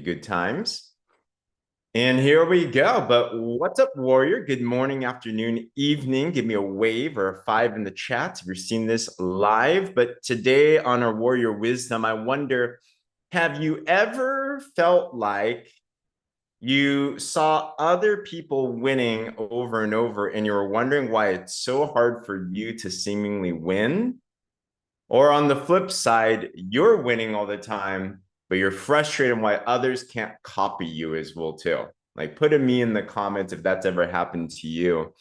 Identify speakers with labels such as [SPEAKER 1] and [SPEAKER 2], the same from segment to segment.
[SPEAKER 1] Good times. And here we go. But what's up, warrior? Good morning, afternoon, evening. Give me a wave or a five in the chat if you're seeing this live. But today on our Warrior Wisdom, I wonder, have you ever felt like you saw other people winning over and over and you were wondering why it's so hard for you to seemingly win? Or on the flip side, you're winning all the time, but you're frustrated why others can't copy you as well too. Like put a me in the comments if that's ever happened to you.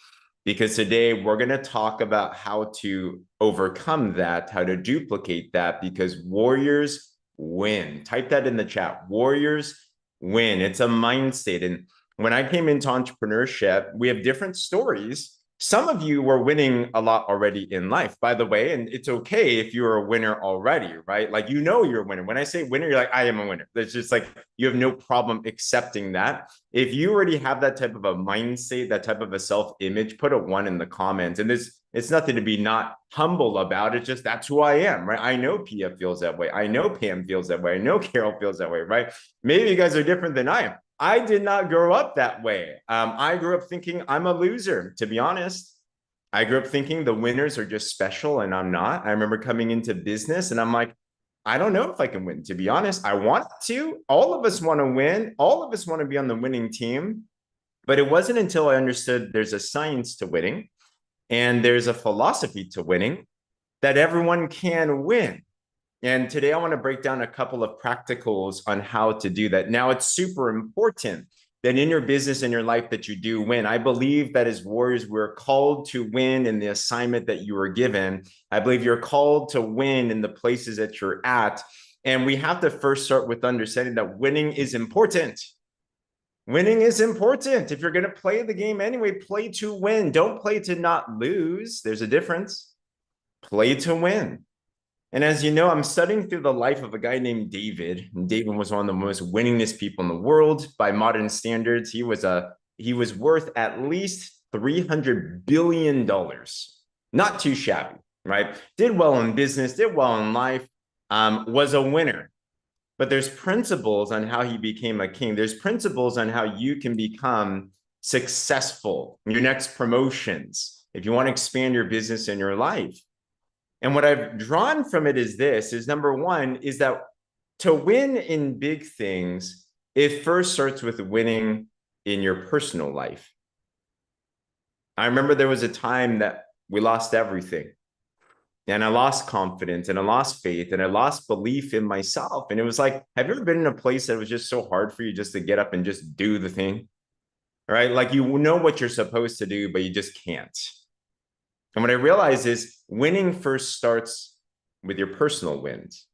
[SPEAKER 1] Because today we're going to talk about how to overcome that, how to duplicate that, because warriors win. Type that in the chat. Warriors win. It's a mind state. And when I came into entrepreneurship, we have different stories. Some of you were winning a lot already in life, by the way, and it's okay if you're a winner already, right? Like, you're a winner. When I say winner, you're like, I am a winner. It's just like, you have no problem accepting that. If you already have that type of a mindset, that type of a self-image, put a one in the comments. And it's nothing to be not humble about. It's just, that's who I am, right? I know Pia feels that way. I know Pam feels that way. I know Carol feels that way, right? Maybe you guys are different than I am. I did not grow up that way. I grew up thinking I'm a loser, to be honest. I grew up thinking the winners are just special and I'm not. I remember coming into business and I'm like, I don't know if I can win, to be honest. I want to. All of us want to win. All of us want to be on the winning team. But it wasn't until I understood there's a science to winning and there's a philosophy to winning that everyone can win. And today I want to break down a couple of practicals on how to do that. Now, it's super important that in your business and your life that you do win. I believe that as warriors, we're called to win in the assignment that you were given. I believe you're called to win in the places that you're at. And we have to first start with understanding that winning is important. Winning is important. If you're going to play the game anyway, play to win. Don't play to not lose. There's a difference. Play to win. And as you know, I'm studying through the life of a guy named David. And David was one of the most winningest people in the world by modern standards. He was worth at least $300 billion. Not too shabby, right? Did well in business, did well in life, was a winner. But there's principles on how he became a king. There's principles on how you can become successful in your next promotions, if you want to expand your business and your life. And what I've drawn from it is number one, is that to win in big things, it first starts with winning in your personal life. I remember there was a time that we lost everything. And I lost confidence and I lost faith and I lost belief in myself. And it was like, have you ever been in a place that was just so hard for you just to get up and just do the thing? Right? Like you know what you're supposed to do, but you just can't. And what I realized is winning first starts with your personal wins,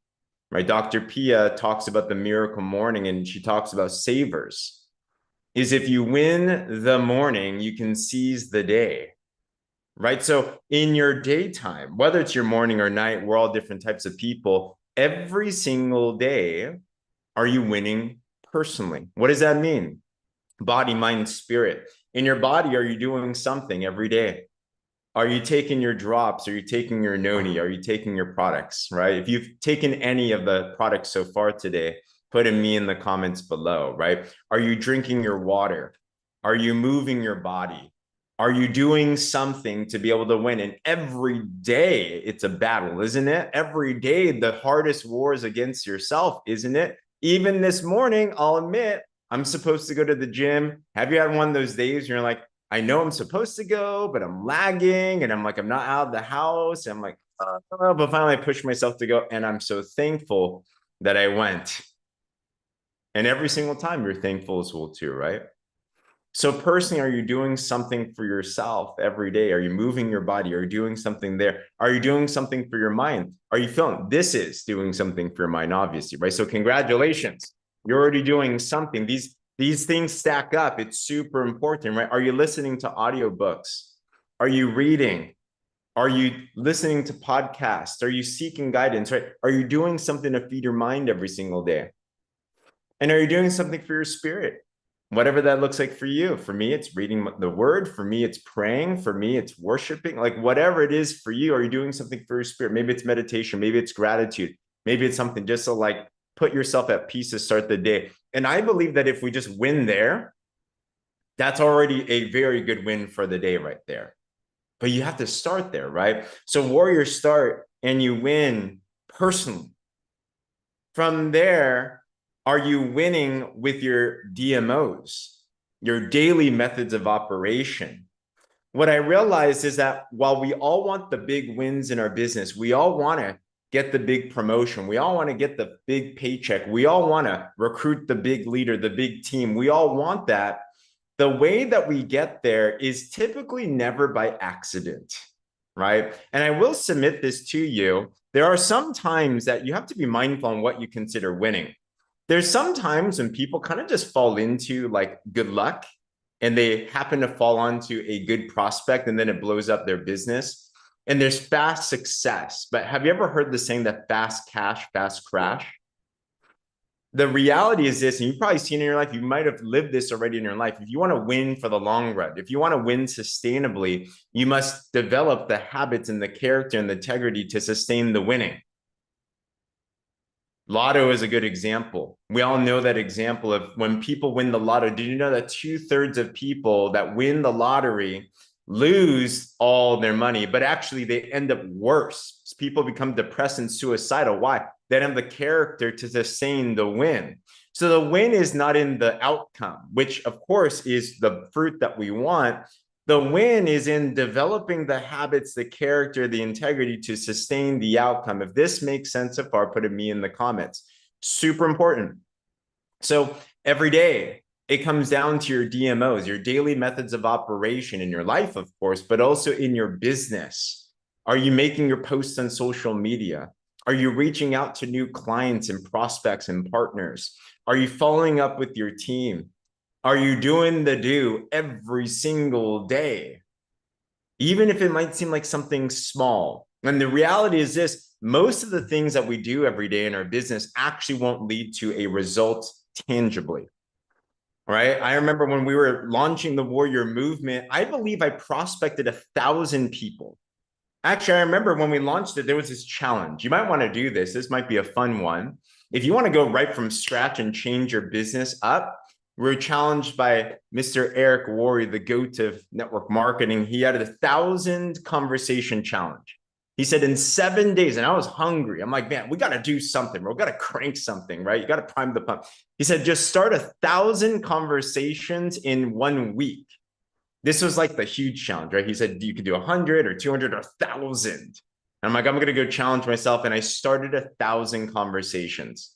[SPEAKER 1] right? Dr. Pia talks about the miracle morning and she talks about savers. Is if you win the morning, you can seize the day, right? So in your daytime, whether it's your morning or night, we're all different types of people. Every single day, are you winning personally? What does that mean? Body, mind, spirit. In your body, are you doing something every day? Are you taking your drops? Are you taking your noni? Are you taking your products, right? If you've taken any of the products so far today, put a me in the comments below, right? Are you drinking your water? Are you moving your body? Are you doing something to be able to win? And every day it's a battle, isn't it? Every day the hardest war is against yourself, isn't it? Even this morning, I'll admit, I'm supposed to go to the gym. Have you had one of those days you're like, I know I'm supposed to go, but I'm lagging and I'm like, I'm not out of the house. And I'm like, but finally I pushed myself to go. And I'm so thankful that I went. And every single time you're thankful as well too, right? So personally, are you doing something for yourself every day? Are you moving your body? Are you doing something there? Are you doing something for your mind? Are you feeling this is doing something for your mind, obviously, right? So congratulations. You're already doing something. These things stack up. It's super important, right? Are you listening to audiobooks? Are you reading? Are you listening to podcasts? Are you seeking guidance, right? Are you doing something to feed your mind every single day? And are you doing something for your spirit? Whatever that looks like for you. For me, it's reading the word. For me, it's praying. For me, it's worshiping. Like whatever it is for you, are you doing something for your spirit? Maybe it's meditation. Maybe it's gratitude. Maybe it's something just so like put yourself at peace to start the day. And I believe that if we just win there, that's already a very good win for the day right there. But you have to start there, right? So warriors start and you win personally. From there, are you winning with your DMOs, your daily methods of operation? What I realized is that while we all want the big wins in our business, we all want to get the big promotion. We all want to get the big paycheck. We all want to recruit the big leader, the big team. We all want that. The way that we get there is typically never by accident, right? And I will submit this to you. There are some times that you have to be mindful on what you consider winning. There's some times when people kind of just fall into like good luck and they happen to fall onto a good prospect and then it blows up their business. And there's fast success. But have you ever heard the saying that fast cash, fast crash? The reality is this, and you've probably seen it in your life, you might have lived this already in your life. If you want to win for the long run, if you want to win sustainably, you must develop the habits and the character and the integrity to sustain the winning. Lotto is a good example. We all know that example of when people win the lotto. Did you know that 2/3 of people that win the lottery lose all their money, but actually they end up worse? People become depressed and suicidal. Why? They don't have the character to sustain the win. So the win is not in the outcome, which of course is the fruit that we want. The win is in developing the habits, the character, the integrity to sustain the outcome. If this makes sense so far, put a me in the comments. Super important. So every day, it comes down to your DMOs, your daily methods of operation in your life, of course, but also in your business. Are you making your posts on social media? Are you reaching out to new clients and prospects and partners? Are you following up with your team? Are you doing the do every single day? Even if it might seem like something small. And the reality is this, most of the things that we do every day in our business actually won't lead to a result tangibly. Right? I remember when we were launching the Warrior Movement, I believe I prospected 1,000 people. Actually, I remember when we launched it, there was this challenge. You might want to do this. This might be a fun one. If you want to go right from scratch and change your business up, we're challenged by Mr. Eric Worre, the GOAT of network marketing. He had a 1,000 conversation challenge. He said in 7 days, and I was hungry. I'm like, man, we got to do something. We got to crank something, right? You got to prime the pump. He said, just start 1,000 conversations in 1 week. This was like the huge challenge, right? He said, you could do 100 or 200 or 1,000. And I'm like, I'm going to go challenge myself. And I started 1,000 conversations.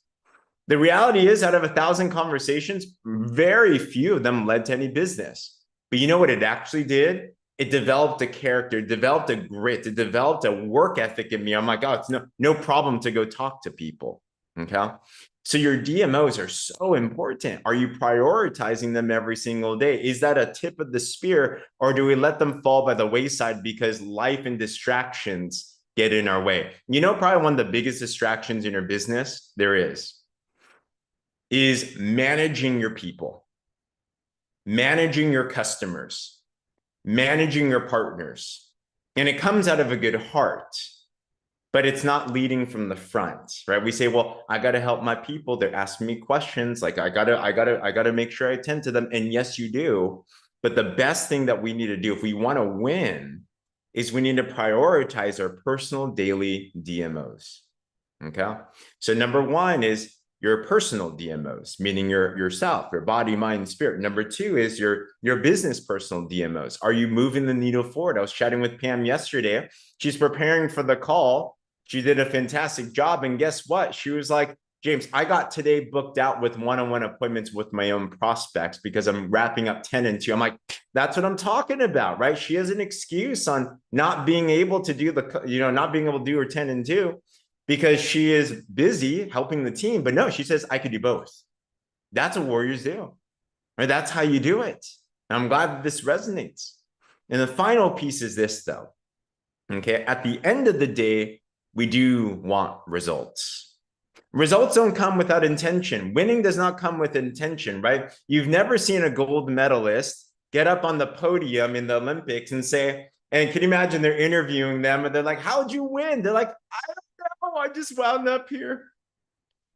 [SPEAKER 1] The reality is, out of 1,000 conversations, very few of them led to any business. But you know what it actually did? It developed a character, developed a grit, it developed a work ethic in me. I'm like, oh, it's no problem to go talk to people. Okay. So your DMOs are so important. Are you prioritizing them every single day? Is that a tip of the spear, or do we let them fall by the wayside because life and distractions get in our way? You know, probably one of the biggest distractions in your business there is managing your people, managing your customers, managing your partners. And it comes out of a good heart, but it's not leading from the front, right? We say, well, I got to help my people. They're asking me questions. Like I gotta make sure I attend to them. And yes, you do. But the best thing that we need to do if we want to win is we need to prioritize our personal daily DMOs. Okay. So number one is your personal DMOs, meaning yourself, your body, mind, spirit. Number two is your business personal DMOs. Are you moving the needle forward? I was chatting with Pam yesterday. She's preparing for the call. She did a fantastic job. And guess what? She was like, James, I got today booked out with one-on-one appointments with my own prospects because I'm wrapping up 10 and 2. I'm like, that's what I'm talking about, right? She has an excuse on not being able to do not being able to do her 10 and 2 because she is busy helping the team. But no, she says, I could do both. That's what warriors do, right? That's how you do it. And I'm glad that this resonates. And the final piece is this, though. Okay, at the end of the day, we do want results. Results don't come without intention. Winning does not come with intention, right? You've never seen a gold medalist get up on the podium in the Olympics and say, and can you imagine they're interviewing them and they're like, how'd you win? They're like, I don't know, I just wound up here.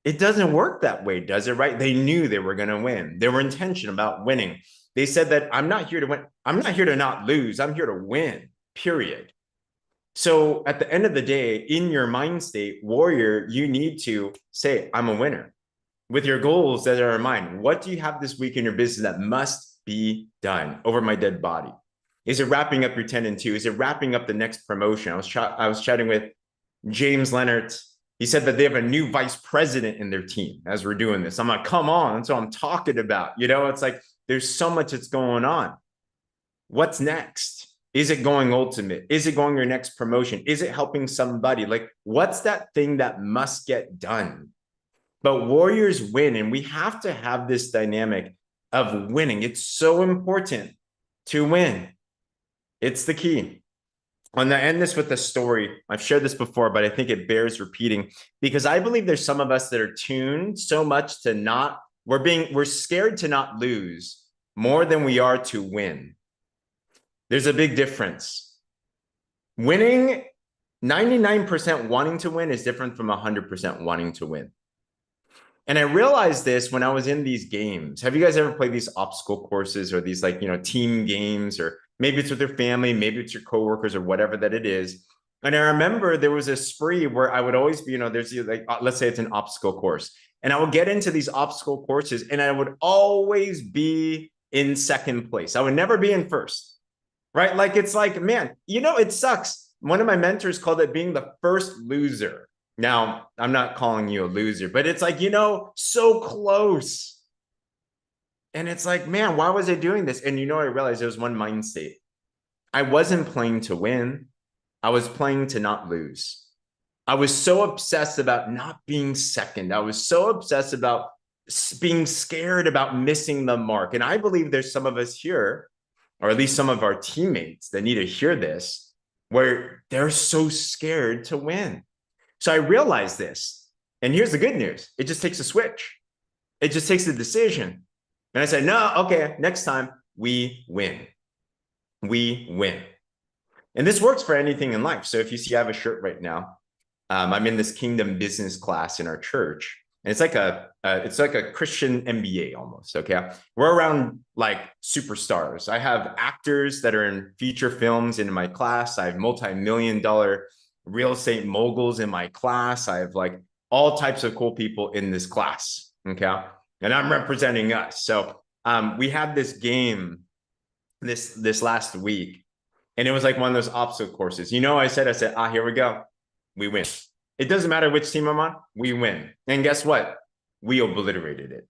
[SPEAKER 1] It doesn't work that way, does it? Right? They knew they were going to win. They were intentional about winning. They said that I'm not here to win. I'm not here to not lose. I'm here to win, period. So at the end of the day, in your mind state, warrior, you need to say, I'm a winner with your goals that are in mind. What do you have this week in your business that must be done over my dead body? Is it wrapping up your 10 and 2? Is it wrapping up the next promotion? I was chatting with James Leonard. He said that they have a new vice president in their team as we're doing this. I'm like, come on. That's what I'm talking about. You know, it's like there's so much that's going on. What's next? Is it going ultimate? Is it going your next promotion? Is it helping somebody? Like, what's that thing that must get done? But warriors win, and we have to have this dynamic of winning. It's so important to win. It's the key. I'm going to end this with a story. I've shared this before, but I think it bears repeating because I believe there's some of us that are tuned so much to not, we're scared to not lose more than we are to win. There's a big difference. Winning, 99% wanting to win is different from 100% wanting to win. And I realized this when I was in these games. Have you guys ever played these obstacle courses or these like, team games, or maybe it's with your family, maybe it's your coworkers or whatever that it is. And I remember there was a spree where I would always be, there's like, let's say it's an obstacle course. And I would get into these obstacle courses and I would always be in second place. I would never be in first, right? Like, it's like, man, it sucks. One of my mentors called it being the first loser. Now, I'm not calling you a loser, but it's like, so close. And it's like, man, why was I doing this? And I realized there was one mind state. I wasn't playing to win. I was playing to not lose. I was so obsessed about not being second. I was so obsessed about being scared about missing the mark. And I believe there's some of us here, or at least some of our teammates that need to hear this, where they're so scared to win. So I realized this, and here's the good news. It just takes a switch. It just takes a decision. And I said, no, okay, next time we win. We win. And this works for anything in life. So if you see, I have a shirt right now. I'm in this Kingdom business class in our church. And it's like a Christian MBA almost, okay? We're around like superstars. I have actors that are in feature films in my class. I have multi-million-dollar real estate moguls in my class. I have like all types of cool people in this class, okay? And I'm representing us. So we had this game this last week, and it was like one of those obstacle courses. I said, here we go. We win. It doesn't matter which team I'm on, we win. And guess what? We obliterated it.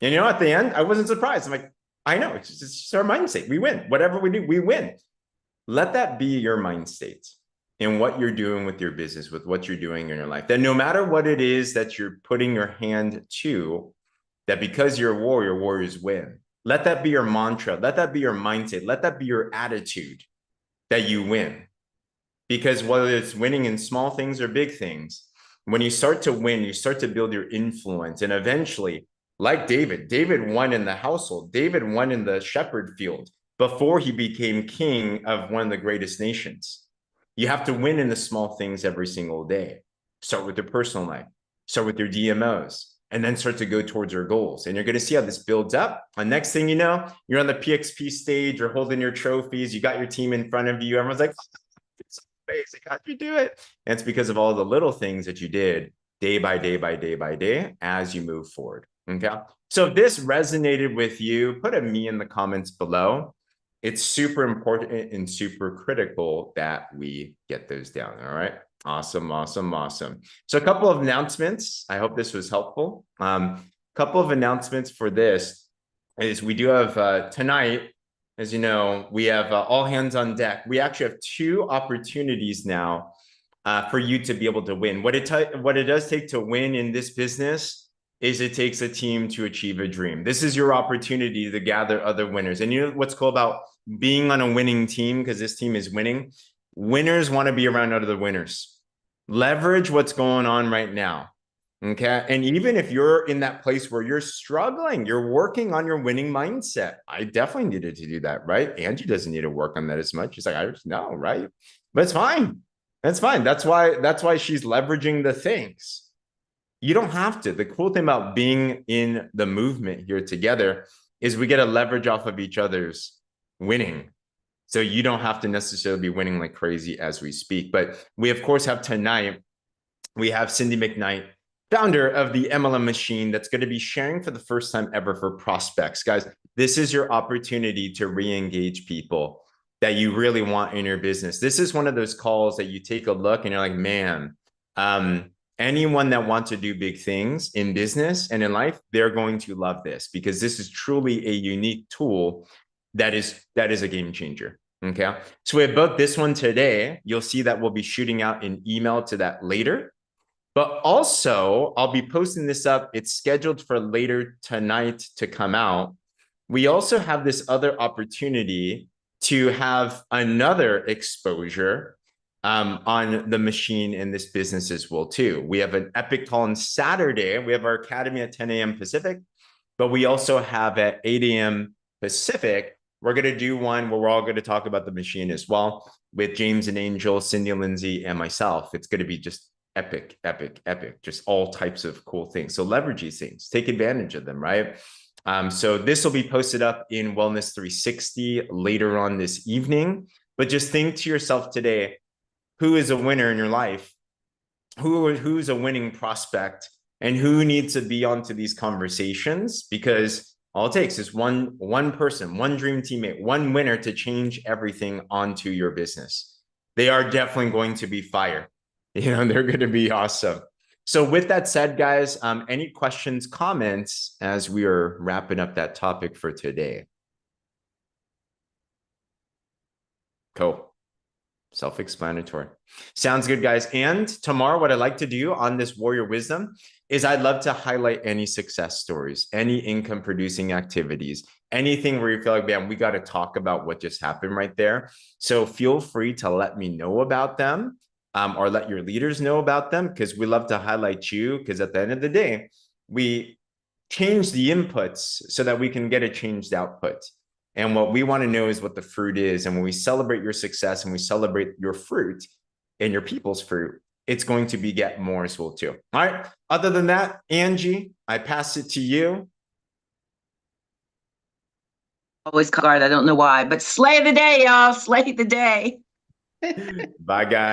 [SPEAKER 1] And at the end, I wasn't surprised. I'm like, I know, it's just our mindset. We win. Whatever we do, we win. Let that be your mind state in what you're doing with your business, with what you're doing in your life. That no matter what it is that you're putting your hand to, that because you're a warrior, warriors win. Let that be your mantra. Let that be your mindset. Let that be your attitude that you win. Because whether it's winning in small things or big things, when you start to win, you start to build your influence. And eventually, like David won in the household. David won in the shepherd field before he became king of one of the greatest nations. You have to win in the small things every single day. Start with your personal life, start with your DMOs, and then start to go towards your goals. And you're going to see how this builds up. And next thing you know, you're on the PXP stage, you're holding your trophies, you got your team in front of you. Everyone's like, it's so amazing, how'd you do it? And it's because of all the little things that you did day by day by day by day as you move forward. Okay. So if this resonated with you, put a me in the comments below. It's super important and super critical that we get those down. All right. Awesome. Awesome. Awesome. So a couple of announcements. I hope this was helpful. Couple of announcements for this is we do have tonight, as you know, we have all hands on deck. We actually have 2 opportunities now for you to be able to win. What it does take to win in this business is it takes a team to achieve a dream. This is your opportunity to gather other winners. And you know what's cool about being on a winning team, because this team is winning? Winners want to be around other winners. Leverage what's going on right now. Okay. And even if you're in that place where you're struggling, you're working on your winning mindset. I definitely needed to do that, right? Angie doesn't need to work on that as much. She's like, I just know, right? But it's fine. That's fine. That's why she's leveraging the things. You don't have to. The cool thing about being in the movement here together is we get to leverage off of each other's winning. So you don't have to necessarily be winning like crazy as we speak. But we, of course, have tonight, we have Cindy McKnight, founder of the MLM Machine, that's going to be sharing for the first time ever for prospects. Guys, this is your opportunity to re-engage people that you really want in your business. This is one of those calls that you take a look and you're like, man, anyone that wants to do big things in business and in life, they're going to love this, because this is truly a unique tool that is a game changer. Okay. So we have both this one today. You'll see that we'll be shooting out an email to that later. But also, I'll be posting this up. It's scheduled for later tonight to come out. We also have this other opportunity to have another exposure on the machine in this business as well, too. We have an epic call on Saturday. We have our academy at 10 a.m. Pacific, but we also have at 8 a.m. Pacific, we're going to do one where we're all going to talk about the machine as well, with James and Angel, Cindy and Lindsay, and myself. It's going to be just epic, epic, epic, just all types of cool things. So leverage these things, take advantage of them, right? So this will be posted up in Wellness 360 later on this evening. But just think to yourself today, who is a winner in your life? Who's a winning prospect? And who needs to be onto these conversations? Because all it takes is one person, one dream teammate, one winner to change everything onto your business. They are definitely going to be fire. They're going to be awesome. So with that said, guys, any questions, comments as we are wrapping up that topic for today? Cool. Self-explanatory. Sounds good, guys. And tomorrow, what I'd like to do on this Warrior Wisdom is I'd love to highlight any success stories, any income producing activities, anything where you feel like, man, we got to talk about what just happened right there. So feel free to let me know about them, or let your leaders know about them, because we love to highlight you, because at the end of the day, we change the inputs so that we can get a changed output. And what we want to know is what the fruit is. And when we celebrate your success and we celebrate your fruit and your people's fruit, it's going to beget more as well too. All right. Other than that, Angie, I pass it to you.
[SPEAKER 2] Always guard. I don't know why, but slay the day, y'all. Slay the day.
[SPEAKER 1] Bye, guys.